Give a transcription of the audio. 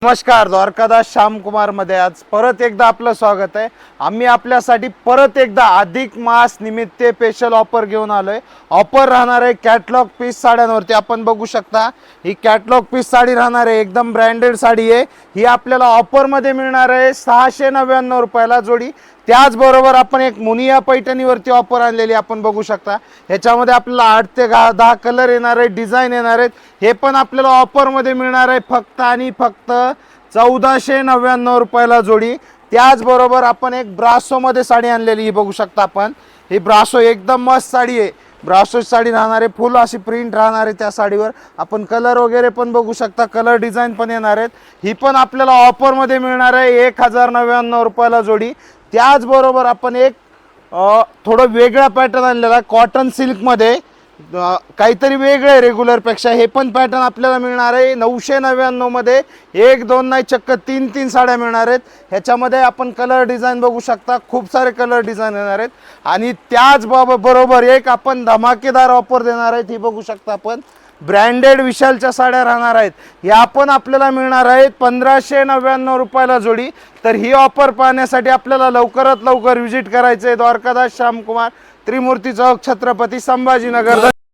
नमस्कार, द्वारकादास श्यामकुमार मध्ये आज परत एकदा आपलं स्वागत आहे। आम्ही आपल्यासाठी परत एकदा अधिक मास निमित्त स्पेशल ऑफर घेऊन आलोय। ऑफर राहणार आहे कॅटलॉग पीस साड्यांवरती। आपण बघू शकता ही कॅटलॉग पीस साडी राहणार आहे, एकदम ब्रँडेड साडी आहे। ही आपल्याला ऑफर मध्ये मिळणार आहे 699 रुपयाला जोडी। त्याचबरोबर आपण एक मुनिया पैठणीवरती ऑफर आणलेली आपण बघू शकता। ह्याच्यामध्ये आपल्याला 8 ते 10 कलर येणार आहे, डिझाइन येणार आहेत। हे पण आपल्याला ऑफर मध्ये मिळणार आहे फक्त आणि फक्त 1499 रुपयाला जोडी। त्याचबरोबर आपण एक ब्रासो मध्ये साडी आणलेली ही बघू शकता आपण। ही ब्रासो एकदम मस्त साडी आहे, ब्रासो साडी राहणार आहे, फुल अशी प्रिंट राहणार आहे त्या साडीवर। आपण कलर वगैरे पण बघू शकता, कलर डिझाइन पण येणार आहेत। ही पण आपल्याला ऑफर मध्ये मिळणार आहे 1099 रुपयाला जोडी। त्याचबरोबर आपण एक थोडं वेगळा पॅटर्न आणलेला कॉटन सिल्क मध्ये, काहीतरी वेगळे रेग्युलर पेक्षा। हे पण पॅटर्न आपल्याला मिळणार आहे 999 मध्ये। 1 2 नाही चक्क 3 साड्या मिळणार आहेत। ह्याच्यामध्ये आपण कलर डिझाइन बघू शकता, खूप सारे कलर डिझाइन येणार आहेत। आणि त्याच बरोबर एक आपण धमाकेदार ऑफर देणार आहेत। ही बघू शकता आपण ब्रँडेड विशालच्या साड्या राहणार आहेत। या पण आपल्याला मिळणार आहेत 1599 रुपयाला जोडी। तर ही ऑफर पाहण्यासाठी आपल्याला लवकरात लवकर व्हिजिट करायचे द्वारकादास श्यामकुमार, त्रिमूर्ती चौक, छत्रपती संभाजीनगर।